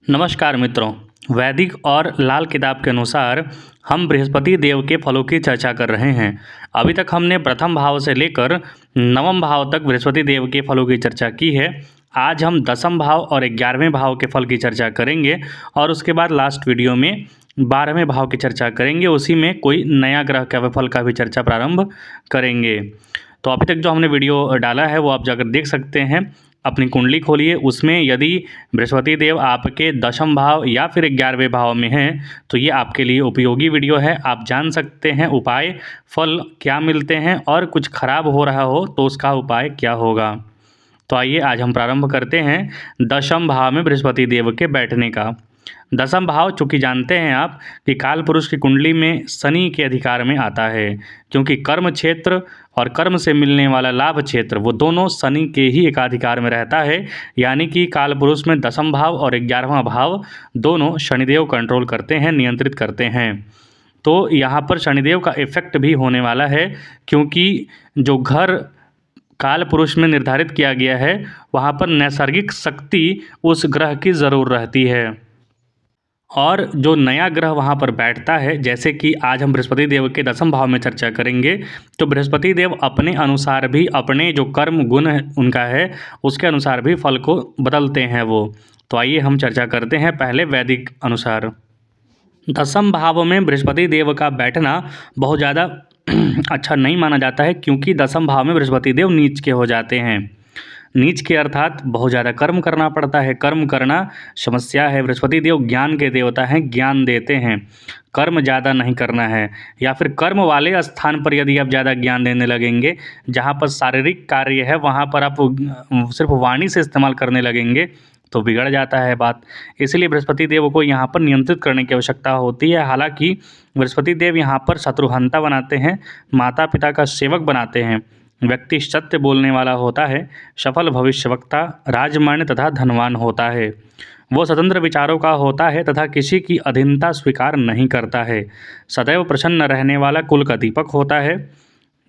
नमस्कार मित्रों। वैदिक और लाल किताब के अनुसार हम बृहस्पति देव के फलों की चर्चा कर रहे हैं। अभी तक हमने प्रथम भाव से लेकर नवम भाव तक बृहस्पति देव के फलों की चर्चा की है। आज हम दसम भाव और 11वें भाव के फल की चर्चा करेंगे और उसके बाद लास्ट वीडियो में 12वें भाव की चर्चा करेंगे। उसी में कोई नया ग्रह के फल का भी चर्चा प्रारंभ करेंगे। तो अभी तक जो हमने वीडियो डाला है वो आप जाकर देख सकते हैं। अपनी कुंडली खोलिए, उसमें यदि बृहस्पति देव आपके दशम भाव या फिर 11वें भाव में हैं तो ये आपके लिए उपयोगी वीडियो है। आप जान सकते हैं उपाय फल क्या मिलते हैं और कुछ खराब हो रहा हो तो उसका उपाय क्या होगा। तो आइए आज हम प्रारंभ करते हैं दशम भाव में बृहस्पति देव के बैठने का। दसम भाव चूँकि जानते हैं आप कि काल पुरुष की कुंडली में शनि के अधिकार में आता है, क्योंकि कर्म क्षेत्र और कर्म से मिलने वाला लाभ क्षेत्र वो दोनों शनि के ही एकाधिकार में रहता है। यानी कि काल पुरुष में दसम भाव और 11वां भाव दोनों शनिदेव कंट्रोल करते हैं, नियंत्रित करते हैं। तो यहाँ पर शनिदेव का इफेक्ट भी होने वाला है, क्योंकि जो घर काल पुरुष में निर्धारित किया गया है वहाँ पर नैसर्गिक शक्ति उस ग्रह की ज़रूर रहती है। और जो नया ग्रह वहाँ पर बैठता है, जैसे कि आज हम बृहस्पति देव के दसम भाव में चर्चा करेंगे, तो बृहस्पति देव अपने अनुसार भी अपने जो कर्म गुण उनका है उसके अनुसार भी फल को बदलते हैं वो। तो आइए हम चर्चा करते हैं पहले वैदिक अनुसार। दसम भाव में बृहस्पति देव का बैठना बहुत ज़्यादा अच्छा नहीं माना जाता है, क्योंकि दसम भाव में बृहस्पति देव नीच के हो जाते हैं। नीच के अर्थात बहुत ज़्यादा कर्म करना पड़ता है। कर्म करना समस्या है। बृहस्पति देव ज्ञान के देवता हैं, ज्ञान देते हैं। कर्म ज़्यादा नहीं करना है, या फिर कर्म वाले स्थान पर यदि आप ज़्यादा ज्ञान देने लगेंगे, जहाँ पर शारीरिक कार्य है वहाँ पर आप सिर्फ वाणी से इस्तेमाल करने लगेंगे तो बिगड़ जाता है बात। इसलिए बृहस्पति देव को यहाँ पर नियंत्रित करने की आवश्यकता होती है। हालांकि बृहस्पति देव यहाँ पर शत्रुहंता बनाते हैं, माता पिता का सेवक बनाते हैं। व्यक्ति सत्य बोलने वाला होता है, सफल भविष्यवक्ता, राजमान्य तथा धनवान होता है। वो स्वतंत्र विचारों का होता है तथा किसी की अधीनता स्वीकार नहीं करता है। सदैव प्रसन्न रहने वाला कुल का दीपक होता है।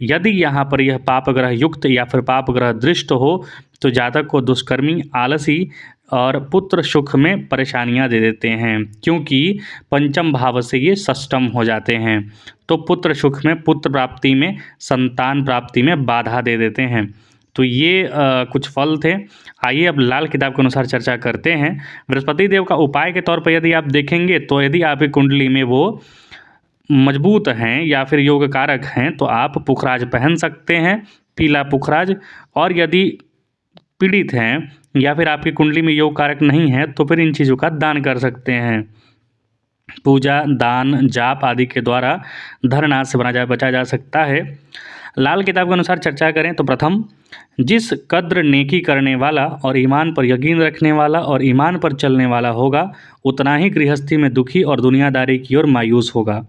यदि यहाँ पर यह पाप ग्रह युक्त या फिर पाप ग्रह दृष्ट हो तो जातक को दुष्कर्मी, आलसी और पुत्र सुख में परेशानियाँ दे देते हैं, क्योंकि पंचम भाव से ये षष्टम हो जाते हैं। तो पुत्र सुख में, पुत्र प्राप्ति में, संतान प्राप्ति में बाधा दे देते हैं। तो ये कुछ फल थे। आइए अब लाल किताब के अनुसार चर्चा करते हैं। बृहस्पति देव का उपाय के तौर पर यदि आप देखेंगे तो यदि आपकी कुंडली में वो मजबूत हैं या फिर योग कारक हैं तो आप पुखराज पहन सकते हैं, पीला पुखराज। और यदि पीड़ित हैं या फिर आपकी कुंडली में योग कारक नहीं है तो फिर इन चीज़ों का दान कर सकते हैं। पूजा, दान, जाप आदि के द्वारा धननाश से बचा जा सकता है। लाल किताब के अनुसार चर्चा करें तो प्रथम, जिस कद्र नेकी करने वाला और ईमान पर यकीन रखने वाला और ईमान पर चलने वाला होगा उतना ही गृहस्थी में दुखी और दुनियादारी की ओर मायूस होगा।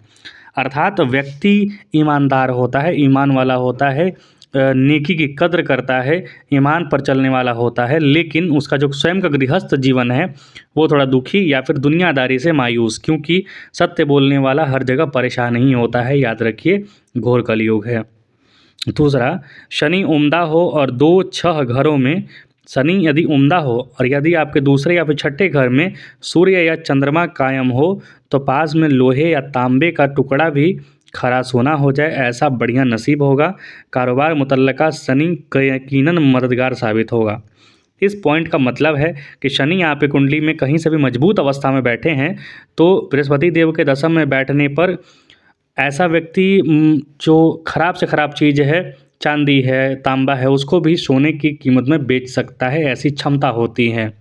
अर्थात व्यक्ति ईमानदार होता है, ईमान वाला होता है, नेकी की कद्र करता है, ईमान पर चलने वाला होता है, लेकिन उसका जो स्वयं का गृहस्थ जीवन है वो थोड़ा दुखी या फिर दुनियादारी से मायूस, क्योंकि सत्य बोलने वाला हर जगह परेशान ही होता है। याद रखिए, घोर कलयुग है। दूसरा, शनि उम्दा हो और 2-6 घरों में शनि यदि उम्दा हो और यदि आपके दूसरे या फिर छठे घर में सूर्य या चंद्रमा कायम हो तो पास में लोहे या तांबे का टुकड़ा भी खरा सोना हो जाए, ऐसा बढ़िया नसीब होगा। कारोबार मुतल्लका शनि यकीनन मददगार साबित होगा। इस पॉइंट का मतलब है कि शनि आपकी कुंडली में कहीं से भी मजबूत अवस्था में बैठे हैं तो बृहस्पति देव के दशम में बैठने पर ऐसा व्यक्ति जो खराब से खराब चीज़ है, चांदी है, तांबा है, उसको भी सोने की कीमत में बेच सकता है, ऐसी क्षमता होती है।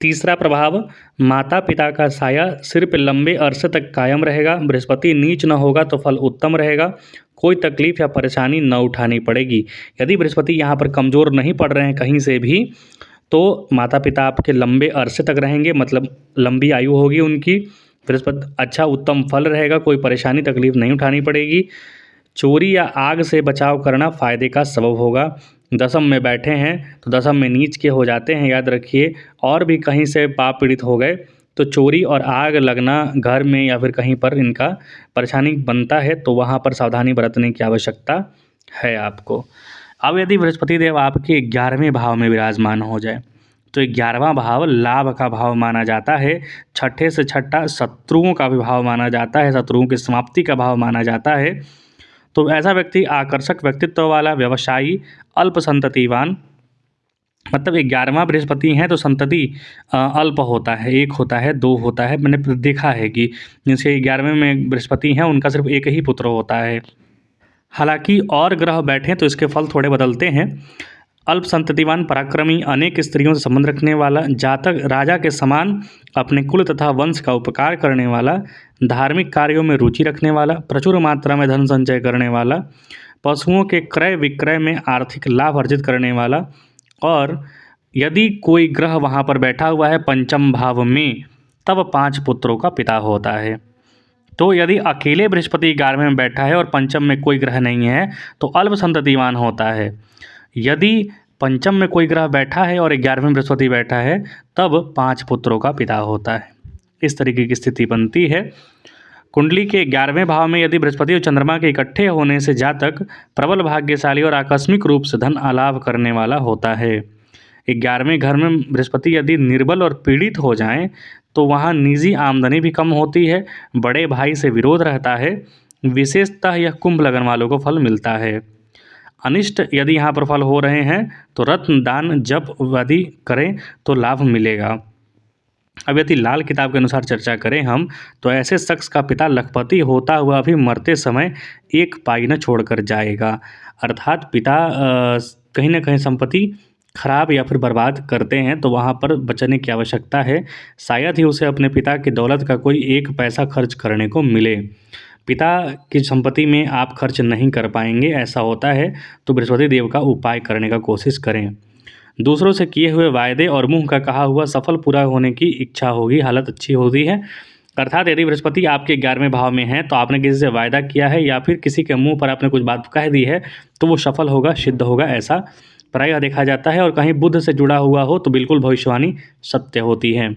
तीसरा प्रभाव, माता पिता का साया सिर पे लंबे अरसे तक कायम रहेगा। बृहस्पति नीच न होगा तो फल उत्तम रहेगा। कोई तकलीफ या परेशानी न उठानी पड़ेगी। यदि बृहस्पति यहाँ पर कमज़ोर नहीं पड़ रहे हैं कहीं से भी तो माता पिता आपके लंबे अरसे तक रहेंगे, मतलब लंबी आयु होगी उनकी। बृहस्पति अच्छा उत्तम फल रहेगा, कोई परेशानी तकलीफ नहीं उठानी पड़ेगी। चोरी या आग से बचाव करना फ़ायदे का सबब होगा। दसम में बैठे हैं तो दसम में नीच के हो जाते हैं, याद रखिए। और भी कहीं से पाप पीड़ित हो गए तो चोरी और आग लगना घर में या फिर कहीं पर इनका परेशानी बनता है, तो वहाँ पर सावधानी बरतने की आवश्यकता है आपको। अब यदि बृहस्पति देव आपके 11वें भाव में विराजमान हो जाए तो 11वां भाव लाभ का भाव माना जाता है। छठे से छठा शत्रुओं का भी भाव माना जाता है, शत्रुओं की समाप्ति का भाव माना जाता है। तो ऐसा व्यक्ति आकर्षक व्यक्तित्व वाला, व्यवसायी, अल्प संततिवान, मतलब 11वां बृहस्पति है तो संतति अल्प होता है, 1 होता है, 2 होता है। मैंने देखा है कि जिनसे 11वें में बृहस्पति हैं उनका सिर्फ 1 ही पुत्र होता है। हालांकि और ग्रह बैठें तो इसके फल थोड़े बदलते हैं। अल्प संततिवान, पराक्रमी, अनेक स्त्रियों से संबंध रखने वाला, जातक राजा के समान अपने कुल तथा वंश का उपकार करने वाला, धार्मिक कार्यों में रुचि रखने वाला, प्रचुर मात्रा में धन संचय करने वाला, पशुओं के क्रय विक्रय में आर्थिक लाभ अर्जित करने वाला, और यदि कोई ग्रह वहाँ पर बैठा हुआ है पंचम भाव में, तब 5 पुत्रों का पिता होता है। तो यदि अकेले बृहस्पति 11वें में बैठा है और पंचम में कोई ग्रह नहीं है तो अल्प संततिवान होता है। यदि पंचम में कोई ग्रह बैठा है और 11वें में बृहस्पति बैठा है तब 5 पुत्रों का पिता होता है। इस तरीके की स्थिति बनती है। कुंडली के 11वें भाव में यदि बृहस्पति और चंद्रमा के इकट्ठे होने से जातक प्रबल भाग्यशाली और आकस्मिक रूप से धन अलाभ करने वाला होता है। 11वें घर में बृहस्पति यदि निर्बल और पीड़ित हो जाएं तो वहाँ निजी आमदनी भी कम होती है, बड़े भाई से विरोध रहता है। विशेषतः यह कुंभ लगन वालों को फल मिलता है। अनिष्ट यदि यहाँ पर फल हो रहे हैं तो रत्न दान जप यदि करें तो लाभ मिलेगा। अब यदि लाल किताब के अनुसार चर्चा करें हम तो ऐसे शख्स का पिता लखपति होता हुआ भी मरते समय 1 पाई न छोड़कर जाएगा। अर्थात पिता कहीं ना कहीं संपत्ति खराब या फिर बर्बाद करते हैं तो वहाँ पर बचने की आवश्यकता है। शायद ही उसे अपने पिता की दौलत का कोई 1 पैसा खर्च करने को मिले। पिता की संपत्ति में आप खर्च नहीं कर पाएंगे, ऐसा होता है तो बृहस्पति देव का उपाय करने का कोशिश करें। दूसरों से किए हुए वायदे और मुंह का कहा हुआ सफल पूरा होने की इच्छा होगी, हालत अच्छी होती है। अर्थात यदि बृहस्पति आपके 11वें भाव में है तो आपने किसी से वायदा किया है या फिर किसी के मुंह पर आपने कुछ बात कह दी है तो वो सफल होगा, सिद्ध होगा, ऐसा प्रायः देखा जाता है। और कहीं बुध से जुड़ा हुआ हो तो बिल्कुल भविष्यवाणी सत्य होती है।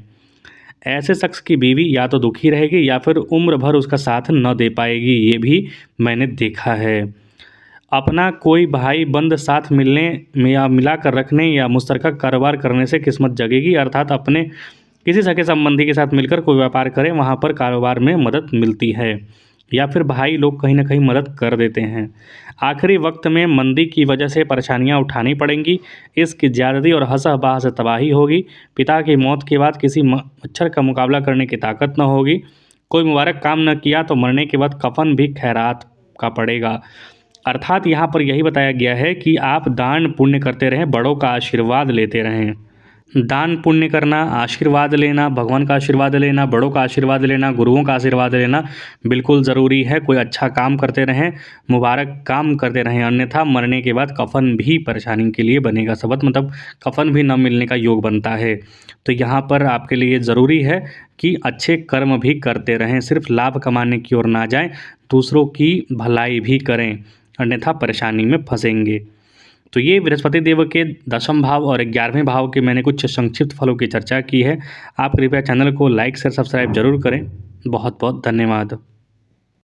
ऐसे शख्स की बीवी या तो दुखी रहेगी या फिर उम्र भर उसका साथ न दे पाएगी, ये भी मैंने देखा है। अपना कोई भाई बंद साथ मिलने में या मिला कर रखने या मुश्तरका कारोबार करने से किस्मत जगेगी। अर्थात अपने किसी सगे संबंधी के साथ मिलकर कोई व्यापार करें, वहाँ पर कारोबार में मदद मिलती है या फिर भाई लोग कहीं ना कहीं मदद कर देते हैं। आखिरी वक्त में मंदी की वजह से परेशानियां उठानी पड़ेंगी, इसकी ज़्यादती और हंसा-बहा से तबाही होगी। पिता की मौत के बाद किसी मच्छर का मुकाबला करने की ताकत न होगी। कोई मुबारक काम न किया तो मरने के बाद कफन भी खैरात का पड़ेगा। अर्थात यहाँ पर यही बताया गया है कि आप दान पुण्य करते रहें, बड़ों का आशीर्वाद लेते रहें। दान पुण्य करना, आशीर्वाद लेना, भगवान का आशीर्वाद लेना, बड़ों का आशीर्वाद लेना, गुरुओं का आशीर्वाद लेना बिल्कुल ज़रूरी है। कोई अच्छा काम करते रहें, मुबारक काम करते रहें, अन्यथा मरने के बाद कफन भी परेशानी के लिए बनेगा सबब, मतलब कफन भी न मिलने का योग बनता है। तो यहाँ पर आपके लिए ज़रूरी है कि अच्छे कर्म भी करते रहें, सिर्फ लाभ कमाने की ओर ना जाएं, दूसरों की भलाई भी करें, अन्यथा परेशानी में फंसेंगे। तो ये बृहस्पति देव के 10वें भाव और 11वें भाव के मैंने कुछ संक्षिप्त फलों की चर्चा की है। आप कृपया चैनल को लाइक शेयर सब्सक्राइब जरूर करें। बहुत बहुत धन्यवाद।